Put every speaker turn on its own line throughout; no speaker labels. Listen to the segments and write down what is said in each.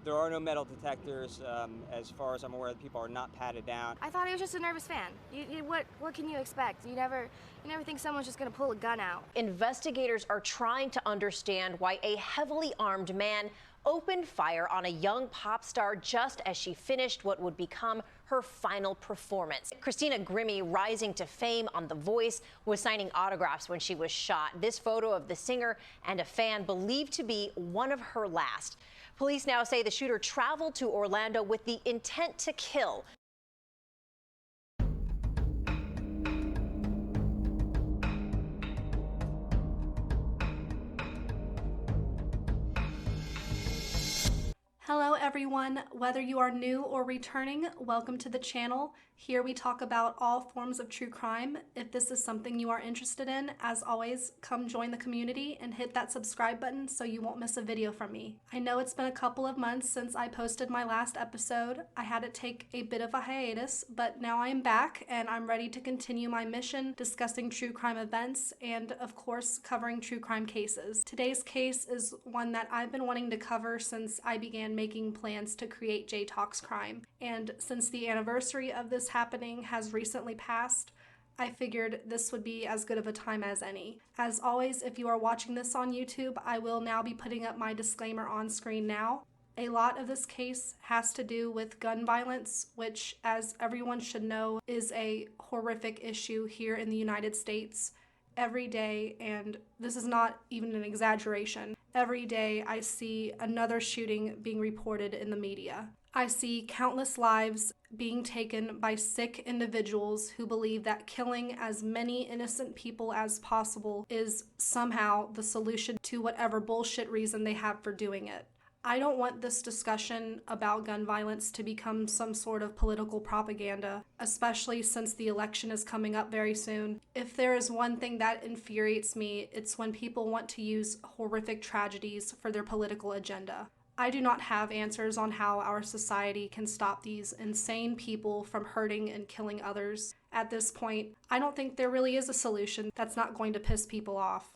There are no metal detectors. As far as I'm aware, the people are not patted down.
I thought he was just a nervous fan. What can you expect? You never think someone's just gonna pull a gun out.
Investigators are trying to understand why a heavily armed man opened fire on a young pop star just as she finished what would become her final performance. Christina Grimmie, rising to fame on The Voice, was signing autographs when she was shot. This photo of the singer and a fan believed to be one of her last. Police now say the shooter traveled to Orlando with the intent to kill.
Hello everyone, whether you are new or returning, welcome to the channel. Here we talk about all forms of true crime. If this is something you are interested in, as always, come join the community and hit that subscribe button so you won't miss a video from me. I know it's been a couple of months since I posted my last episode. I had to take a bit of a hiatus, but now I am back and I'm ready to continue my mission discussing true crime events and, of course, covering true crime cases. Today's case is one that I've been wanting to cover since I began making plans to create J Talks Crime. And since the anniversary of this happening has recently passed, I figured this would be as good of a time as any. As always, if you are watching this on YouTube, I will now be putting up my disclaimer on screen now. A lot of this case has to do with gun violence, which, as everyone should know, is a horrific issue here in the United States. Every day, and this is not even an exaggeration, every day I see another shooting being reported in the media. I see countless lives being taken by sick individuals who believe that killing as many innocent people as possible is somehow the solution to whatever bullshit reason they have for doing it. I don't want this discussion about gun violence to become some sort of political propaganda, especially since the election is coming up very soon. If there is one thing that infuriates me, it's when people want to use horrific tragedies for their political agenda. I do not have answers on how our society can stop these insane people from hurting and killing others. At this point, I don't think there really is a solution that's not going to piss people off.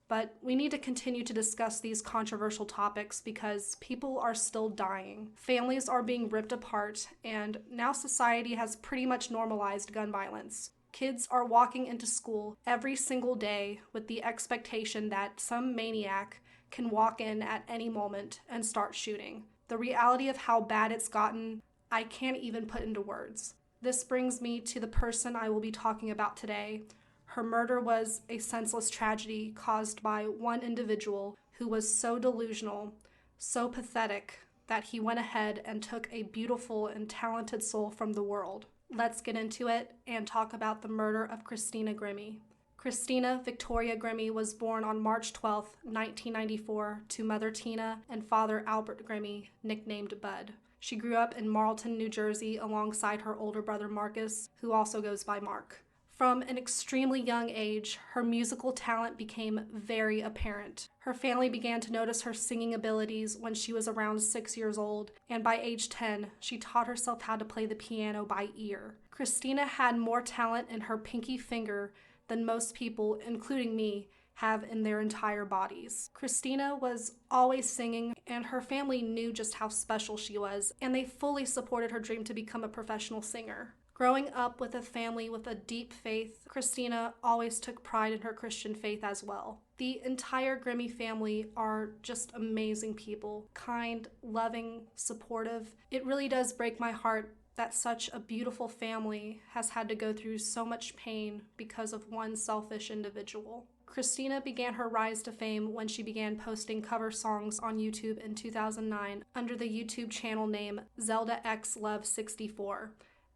But we need to continue to discuss these controversial topics because people are still dying. Families are being ripped apart, and now society has pretty much normalized gun violence. Kids are walking into school every single day with the expectation that some maniac can walk in at any moment and start shooting. The reality of how bad it's gotten, I can't even put into words. This brings me to the person I will be talking about today. Her murder was a senseless tragedy caused by one individual who was so delusional, so pathetic, that he went ahead and took a beautiful and talented soul from the world. Let's get into it and talk about the murder of Christina Grimmie. Christina Victoria Grimmie was born on March 12, 1994, to Mother Tina and Father Albert Grimmie, nicknamed Bud. She grew up in Marlton, New Jersey, alongside her older brother Marcus, who also goes by Mark. From an extremely young age, her musical talent became very apparent. Her family began to notice her singing abilities when she was around 6 years old, and by age 10, she taught herself how to play the piano by ear. Christina had more talent in her pinky finger than most people, including me, have in their entire bodies. Christina was always singing, and her family knew just how special she was, and they fully supported her dream to become a professional singer. Growing up with a family with a deep faith, Christina always took pride in her Christian faith as well. The entire Grimmie family are just amazing people, kind, loving, supportive. It really does break my heart that such a beautiful family has had to go through so much pain because of one selfish individual. Christina began her rise to fame when she began posting cover songs on YouTube in 2009 under the YouTube channel name Zelda X Love 64.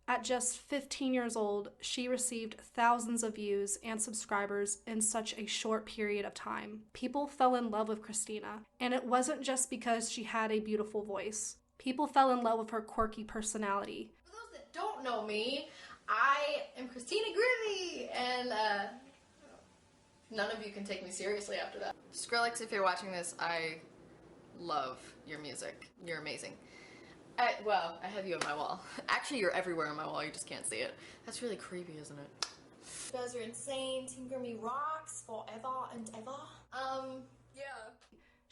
At just 15 years old, she received thousands of views and subscribers in such a short period of time. People fell in love with Christina, and it wasn't just because she had a beautiful voice. People fell in love with her quirky personality.
For those that don't know me, I am Christina Grimmie, and none of you can take me seriously after that. Skrillex, if you're watching this, I love your music. You're amazing. Well, I have you on my wall. Actually, you're everywhere on my wall, you just can't see it. That's really creepy, isn't it?
You guys are insane. Team Grimmie rocks forever and ever.
Yeah.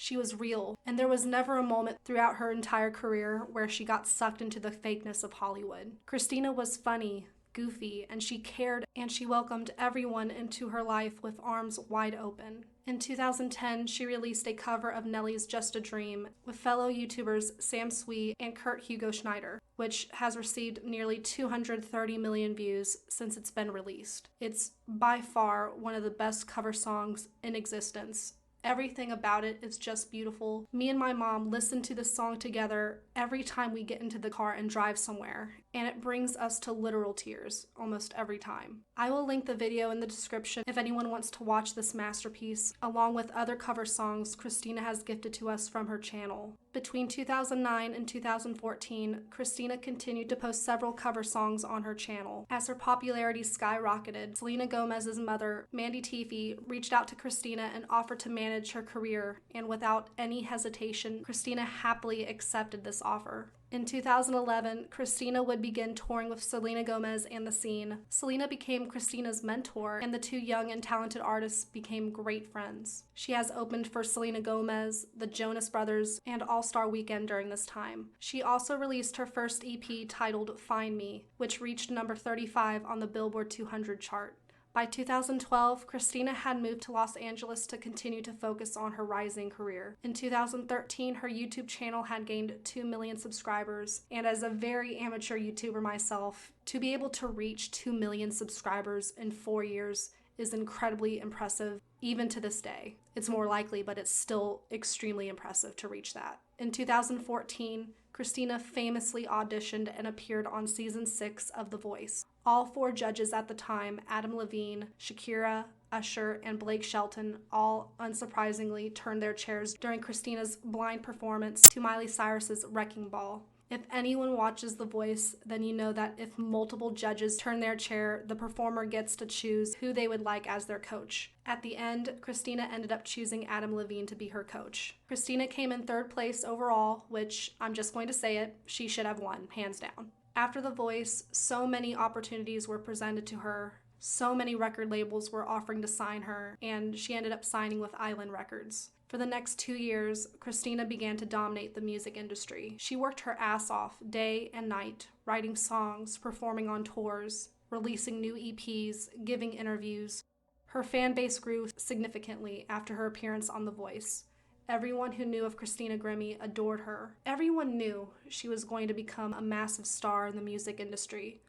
She was real, and there was never a moment throughout her entire career where she got sucked into the fakeness of Hollywood. Christina was funny, goofy, and she cared, and she welcomed everyone into her life with arms wide open. In 2010, she released a cover of Nelly's Just a Dream with fellow YouTubers Sam Swee and Kurt Hugo Schneider, which has received nearly 230 million views since it's been released. It's by far one of the best cover songs in existence. Everything about it is just beautiful. Me and my mom listen to this song together every time we get into the car and drive somewhere, and it brings us to literal tears almost every time. I will link the video in the description if anyone wants to watch this masterpiece, along with other cover songs Christina has gifted to us from her channel. Between 2009 and 2014, Christina continued to post several cover songs on her channel. As her popularity skyrocketed, Selena Gomez's mother, Mandy Teefey, reached out to Christina and offered to manage her career, and without any hesitation, Christina happily accepted this offer. In 2011, Christina would begin touring with Selena Gomez and The Scene. Selena became Christina's mentor, and the two young and talented artists became great friends. She has opened for Selena Gomez, the Jonas Brothers, and All-Star Weekend during this time. She also released her first EP titled Find Me, which reached number 35 on the Billboard 200 chart. By 2012, Christina had moved to Los Angeles to continue to focus on her rising career. In 2013, her YouTube channel had gained 2 million subscribers, and as a very amateur YouTuber myself, to be able to reach 2 million subscribers in 4 years is incredibly impressive, even to this day. It's more likely, but it's still extremely impressive to reach that. In 2014, Christina famously auditioned and appeared on season 6 of The Voice. All 4 judges at the time, Adam Levine, Shakira, Usher, and Blake Shelton, all unsurprisingly turned their chairs during Christina's blind performance to Miley Cyrus's Wrecking Ball. If anyone watches The Voice, then you know that if multiple judges turn their chair, the performer gets to choose who they would like as their coach. At the end, Christina ended up choosing Adam Levine to be her coach. Christina came in 3rd place overall, which, I'm just going to say it, she should have won, hands down. After The Voice, so many opportunities were presented to her. So many record labels were offering to sign her, and she ended up signing with Island Records. For the next 2 years, Christina began to dominate the music industry. She worked her ass off day and night, writing songs, performing on tours, releasing new EPs, giving interviews. Her fan base grew significantly after her appearance on The Voice. Everyone who knew of Christina Grimmie adored her. Everyone knew she was going to become a massive star in the music industry,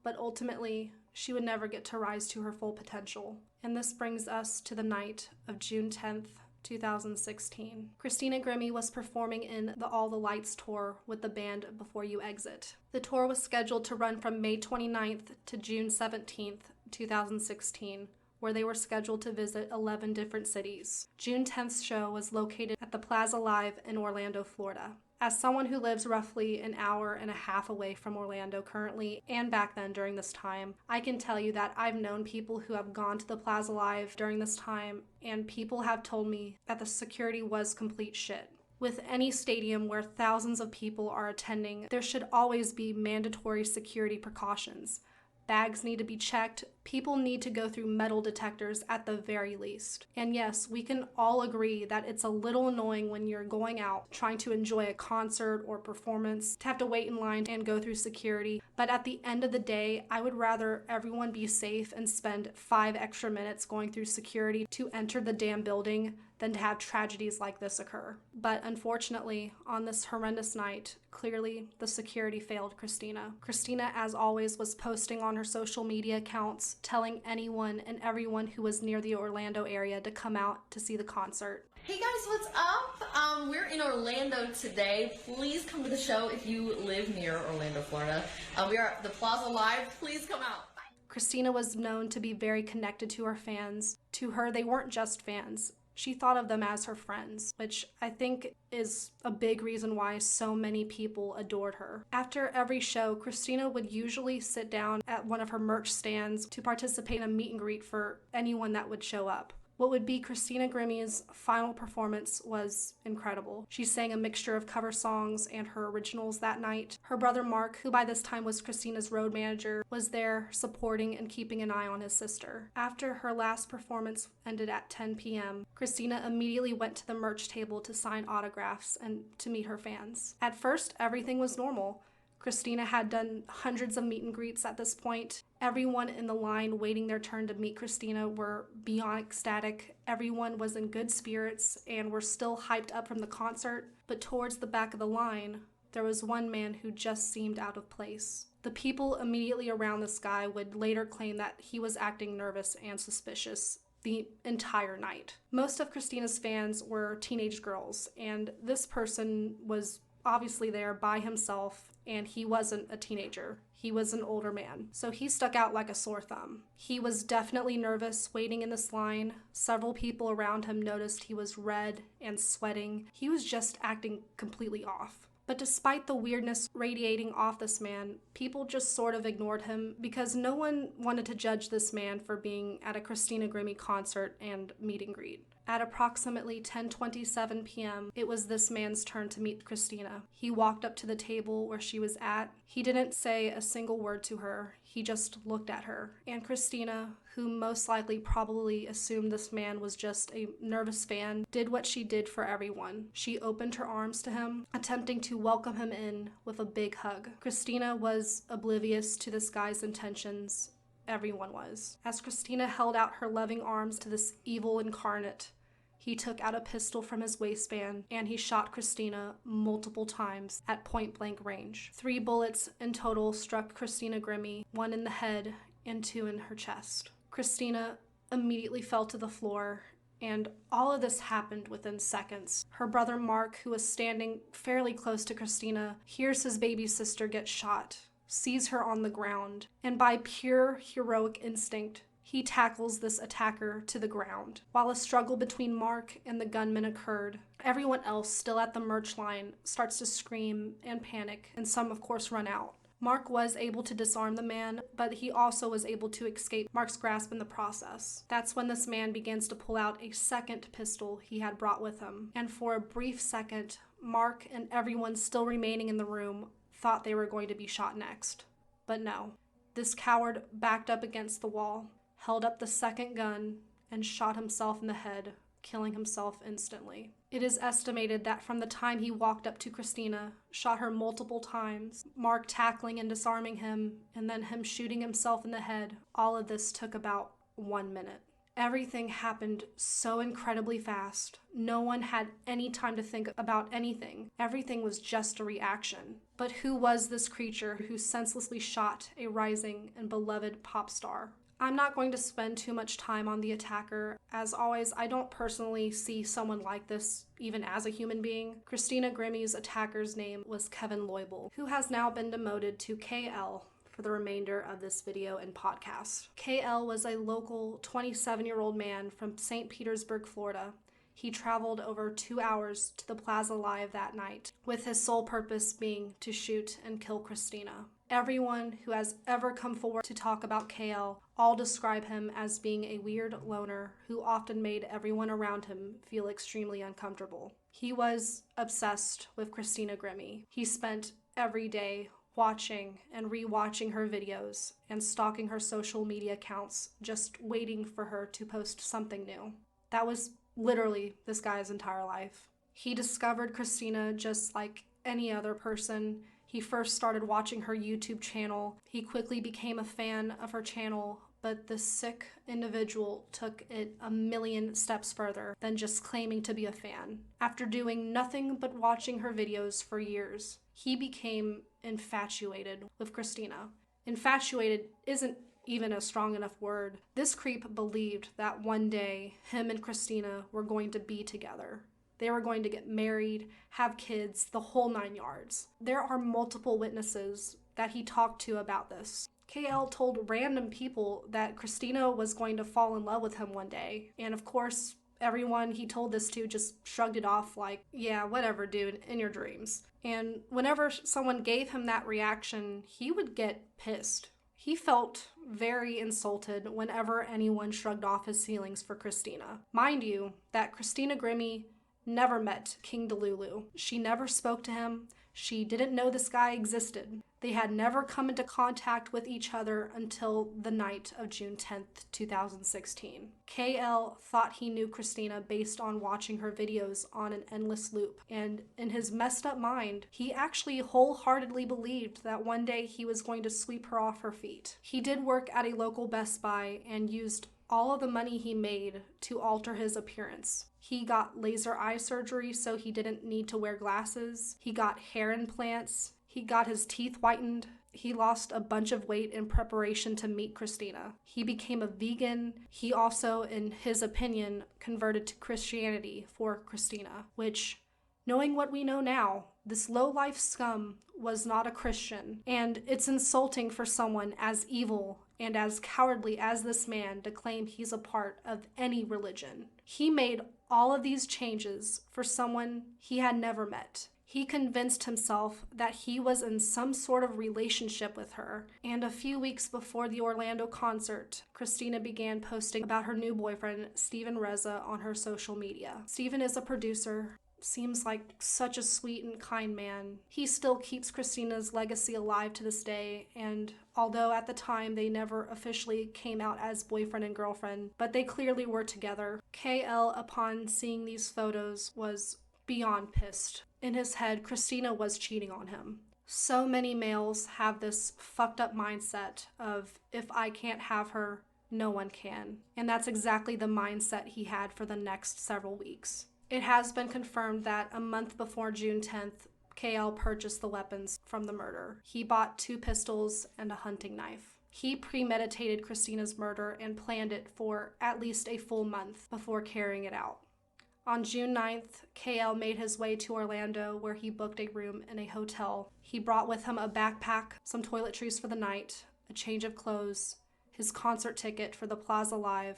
but ultimately, she would never get to rise to her full potential. And this brings us to the night of June 10th, 2016. Christina Grimmie was performing in the All the Lights tour with the band Before You Exit. The tour was scheduled to run from May 29th to June 17th, 2016, where they were scheduled to visit 11 different cities. June 10th's show was located at the Plaza Live in Orlando, Florida. As someone who lives roughly an hour and a half away from Orlando currently, and back then during this time, I can tell you that I've known people who have gone to the Plaza Live during this time, and people have told me that the security was complete shit. With any stadium where thousands of people are attending, there should always be mandatory security precautions. Bags need to be checked. People need to go through metal detectors at the very least. And yes, we can all agree that it's a little annoying when you're going out trying to enjoy a concert or performance to have to wait in line and go through security. But at the end of the day, I would rather everyone be safe and spend 5 extra minutes going through security to enter the damn building than to have tragedies like this occur. But unfortunately, on this horrendous night, clearly the security failed Christina. Christina, as always, was posting on her social media accounts, telling anyone and everyone who was near the Orlando area to come out to see the concert.
Hey guys, what's up? We're in Orlando today. Please come to the show if you live near Orlando, Florida. We are at the Plaza Live. Please come out. Bye.
Christina was known to be very connected to her fans. To her, they weren't just fans. She thought of them as her friends, which I think is a big reason why so many people adored her. After every show, Christina would usually sit down at one of her merch stands to participate in a meet and greet for anyone that would show up. What would be Christina Grimmie's final performance was incredible. She sang a mixture of cover songs and her originals that night. Her brother Mark, who by this time was Christina's road manager, was there supporting and keeping an eye on his sister. After her last performance ended at 10 p.m., Christina immediately went to the merch table to sign autographs and to meet her fans. At first, everything was normal. Christina had done hundreds of meet and greets at this point. Everyone in the line waiting their turn to meet Christina were beyond ecstatic. Everyone was in good spirits and were still hyped up from the concert. But towards the back of the line, there was one man who just seemed out of place. The people immediately around this guy would later claim that he was acting nervous and suspicious the entire night. Most of Christina's fans were teenage girls, and this person was obviously there by himself, and he wasn't a teenager. He was an older man, so he stuck out like a sore thumb. He was definitely nervous waiting in this line. Several people around him noticed he was red and sweating. He was just acting completely off. But despite the weirdness radiating off this man, people just sort of ignored him because no one wanted to judge this man for being at a Christina Grimmie concert and meet and greet. At approximately 10:27 p.m., it was this man's turn to meet Christina. He walked up to the table where she was at. He didn't say a single word to her. He just looked at her. And Christina, who most likely probably assumed this man was just a nervous fan, did what she did for everyone. She opened her arms to him, attempting to welcome him in with a big hug. Christina was oblivious to this guy's intentions. Everyone was. As Christina held out her loving arms to this evil incarnate, he took out a pistol from his waistband and he shot Christina multiple times at point-blank range. 3 bullets in total struck Christina Grimmie, 1 in the head and 2 in her chest. Christina immediately fell to the floor, and all of this happened within seconds. Her brother Mark, who was standing fairly close to Christina, hears his baby sister get shot, sees her on the ground, and by pure heroic instinct, he tackles this attacker to the ground. While a struggle between Mark and the gunman occurred, everyone else still at the merch line starts to scream and panic, and some of course run out. Mark was able to disarm the man, but he also was able to escape Mark's grasp in the process. That's when this man begins to pull out a second pistol he had brought with him, and for a brief second, Mark and everyone still remaining in the room thought they were going to be shot next. But no. This coward backed up against the wall, held up the second gun, and shot himself in the head, killing himself instantly. It is estimated that from the time he walked up to Christina, shot her multiple times, Mark tackling and disarming him, and then him shooting himself in the head, all of this took about 1 minute. Everything happened so incredibly fast. No one had any time to think about anything. Everything was just a reaction. But who was this creature who senselessly shot a rising and beloved pop star? I'm not going to spend too much time on the attacker. As always, I don't personally see someone like this even as a human being. Christina Grimmie's attacker's name was Kevin Loibel, who has now been demoted to KL for the remainder of this video and podcast. KL was a local 27-year-old man from St. Petersburg, Florida. He traveled over 2 hours to the Plaza Live that night, with his sole purpose being to shoot and kill Christina. Everyone who has ever come forward to talk about KL all describe him as being a weird loner who often made everyone around him feel extremely uncomfortable. He was obsessed with Christina Grimmie. He spent every day watching and rewatching her videos and stalking her social media accounts, just waiting for her to post something new. That was literally this guy's entire life. He discovered Christina just like any other person. He first started watching her YouTube channel. He quickly became a fan of her channel, but this sick individual took it a million steps further than just claiming to be a fan. After doing nothing but watching her videos for years, he became infatuated with Christina. Infatuated isn't even a strong enough word. This creep believed that one day him and Christina were going to be together. They were going to get married, have kids, the whole 9 yards. There are multiple witnesses that he talked to about this. KL told random people that Christina was going to fall in love with him one day. And of course, everyone he told this to just shrugged it off like, yeah, whatever, dude, in your dreams. And whenever someone gave him that reaction, he would get pissed. He felt very insulted whenever anyone shrugged off his feelings for Christina. Mind you, that Christina Grimmie never met King Delulu. She never spoke to him. She didn't know this guy existed. They had never come into contact with each other until the night of June 10th, 2016. KL thought he knew Christina based on watching her videos on an endless loop, and in his messed up mind, he actually wholeheartedly believed that one day he was going to sweep her off her feet. He did work at a local Best Buy and used all of the money he made to alter his appearance. He got laser eye surgery so he didn't need to wear glasses. He got hair implants. He got his teeth whitened. He lost a bunch of weight in preparation to meet Christina. He became a vegan. He also, in his opinion, converted to Christianity for Christina, which, knowing what we know now, this low-life scum was not a Christian, and it's insulting for someone as evil and as cowardly as this man to claim he's a part of any religion. He made all of these changes for someone he had never met. He convinced himself that he was in some sort of relationship with her, and a few weeks before the Orlando concert, Christina began posting about her new boyfriend, Steven Reza, on her social media. Steven is a producer, seems like such a sweet and kind man. He still keeps Christina's legacy alive to this day, and although at the time they never officially came out as boyfriend and girlfriend, but they clearly were together. KL, upon seeing these photos, was beyond pissed. In his head, Christina was cheating on him. So many males have this fucked up mindset of, if I can't have her, no one can. And that's exactly the mindset he had for the next several weeks. It has been confirmed that a month before June 10th, KL purchased the weapons from the murder. He bought 2 pistols and a hunting knife. He premeditated Christina's murder and planned it for at least a full month before carrying it out. On June 9th, KL made his way to Orlando, where he booked a room in a hotel. He brought with him a backpack, some toiletries for the night, a change of clothes, his concert ticket for the Plaza Live,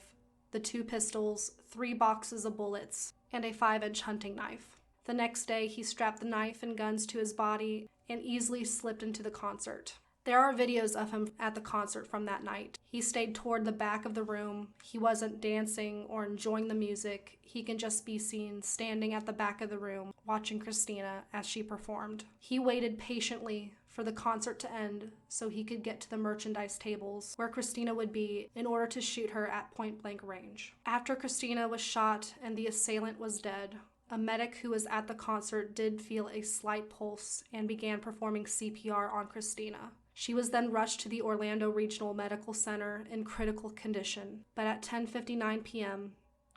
the 2 pistols, 3 boxes of bullets, and a 5-inch hunting knife. The next day, he strapped the knife and guns to his body and easily slipped into the concert. There are videos of him at the concert from that night. He stayed toward the back of the room. He wasn't dancing or enjoying the music. He can just be seen standing at the back of the room, watching Christina as she performed. He waited patiently for the concert to end so he could get to the merchandise tables where Christina would be in order to shoot her at point-blank range. After Christina was shot and the assailant was dead, a medic who was at the concert did feel a slight pulse and began performing CPR on Christina. She was then rushed to the Orlando Regional Medical Center in critical condition, but at 10:59 p.m.,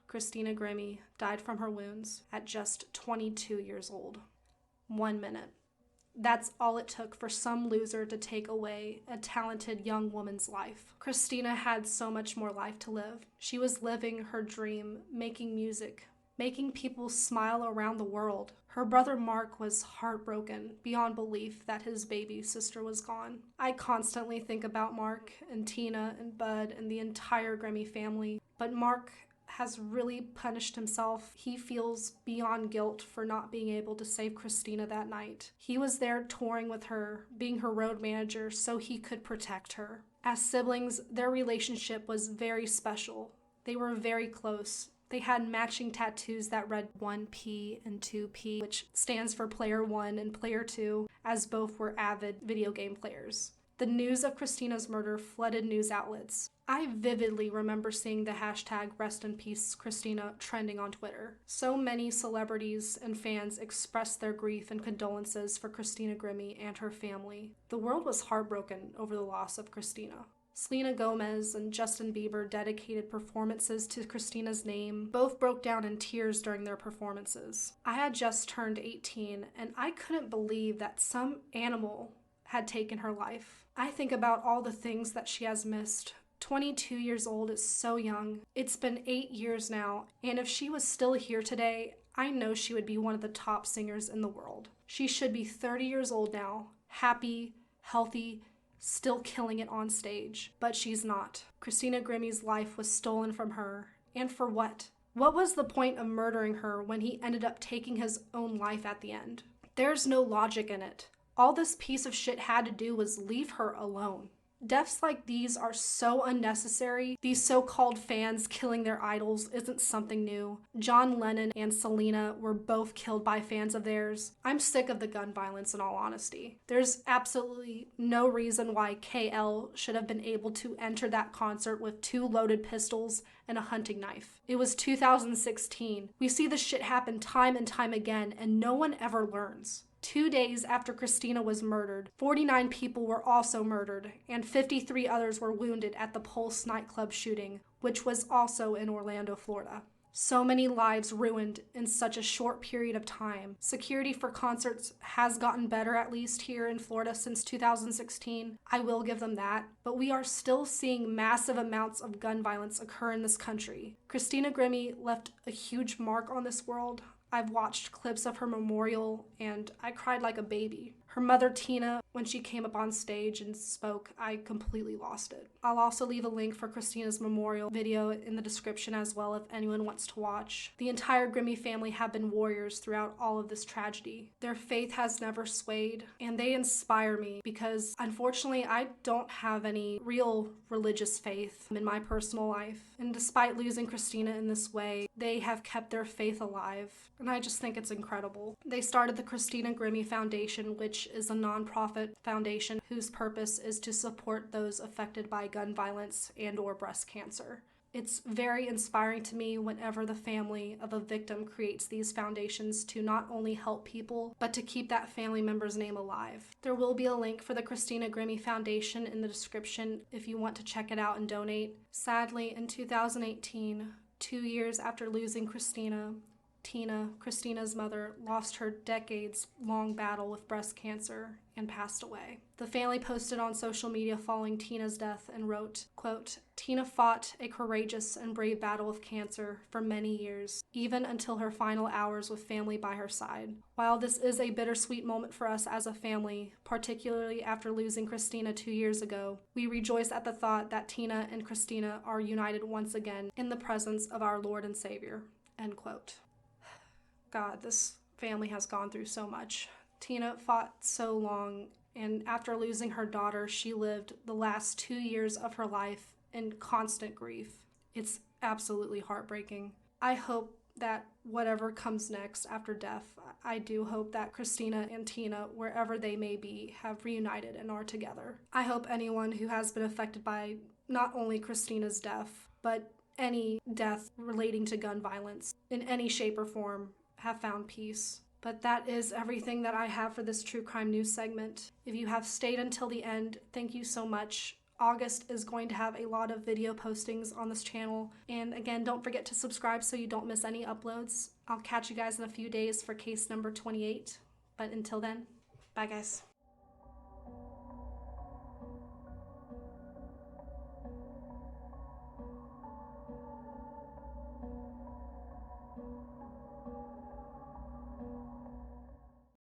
Christina Grimmie died from her wounds at just 22 years old. 1 minute. That's all it took for some loser to take away a talented young woman's life. Christina had so much more life to live. She was living her dream, making music, making people smile around the world. Her brother Mark was heartbroken beyond belief that his baby sister was gone. I constantly think about Mark and Tina and Bud and the entire Grimmie family, but Mark has really punished himself. He feels beyond guilt for not being able to save Christina that night. He was there touring with her, being her road manager so he could protect her. As siblings, their relationship was very special. They were very close. They had matching tattoos that read 1P and 2P, which stands for Player 1 and Player 2, as both were avid video game players. The news of Christina's murder flooded news outlets. I vividly remember seeing the hashtag #RestInPeaceChristina trending on Twitter. So many celebrities and fans expressed their grief and condolences for Christina Grimmie and her family. The world was heartbroken over the loss of Christina. Selena Gomez and Justin Bieber dedicated performances to Christina's name. Both broke down in tears during their performances. I had just turned 18, and I couldn't believe that some animal had taken her life. I think about all the things that she has missed. 22 years old is so young. It's been 8 years now, and if she was still here today, I know she would be one of the top singers in the world. She should be 30 years old now, happy, healthy, still killing it on stage, but she's not. Christina Grimmie's life was stolen from her, and for what? What was the point of murdering her when he ended up taking his own life at the end? There's no logic in it. All this piece of shit had to do was leave her alone. Deaths like these are so unnecessary. These so-called fans killing their idols isn't something new. John Lennon and Selena were both killed by fans of theirs. I'm sick of the gun violence in all honesty. There's absolutely no reason why KL should have been able to enter that concert with 2 loaded pistols and a hunting knife. It was 2016. We see this shit happen time and time again, and no one ever learns. 2 days after Christina was murdered, 49 people were also murdered, and 53 others were wounded at the Pulse nightclub shooting, which was also in Orlando, Florida. So many lives ruined in such a short period of time. Security for concerts has gotten better, at least here in Florida, since 2016. I will give them that. But we are still seeing massive amounts of gun violence occur in this country. Christina Grimmie left a huge mark on this world. I've watched clips of her memorial and I cried like a baby. Her mother, Tina, when she came up on stage and spoke, I completely lost it. I'll also leave a link for Christina's memorial video in the description as well if anyone wants to watch. The entire Grimmie family have been warriors throughout all of this tragedy. Their faith has never swayed, and they inspire me because unfortunately I don't have any real religious faith in my personal life. And despite losing Christina in this way, they have kept their faith alive. And I just think it's incredible. They started the Christina Grimmie Foundation, which is a nonprofit foundation whose purpose is to support those affected by gun violence and/or breast cancer. It's very inspiring to me whenever the family of a victim creates these foundations to not only help people, but to keep that family member's name alive. There will be a link for the Christina Grimmie Foundation in the description if you want to check it out and donate. Sadly, in 2018, 2 years after losing Christina, Tina, Christina's mother, lost her decades-long battle with breast cancer and passed away. The family posted on social media following Tina's death and wrote, quote, "Tina fought a courageous and brave battle with cancer for many years, even until her final hours with family by her side. While this is a bittersweet moment for us as a family, particularly after losing Christina 2 years ago, we rejoice at the thought that Tina and Christina are united once again in the presence of our Lord and Savior." End quote. God, this family has gone through so much. Tina fought so long, and after losing her daughter, she lived the last 2 years of her life in constant grief. It's absolutely heartbreaking. I hope that whatever comes next after death, I do hope that Christina and Tina, wherever they may be, have reunited and are together. I hope anyone who has been affected by not only Christina's death, but any death relating to gun violence in any shape or form have found peace. But that is everything that I have for this true crime news segment. If you have stayed until the end, thank you so much. August is going to have a lot of video postings on this channel. And again, don't forget to subscribe so you don't miss any uploads. I'll catch you guys in a few days for case number 28. But until then, bye guys.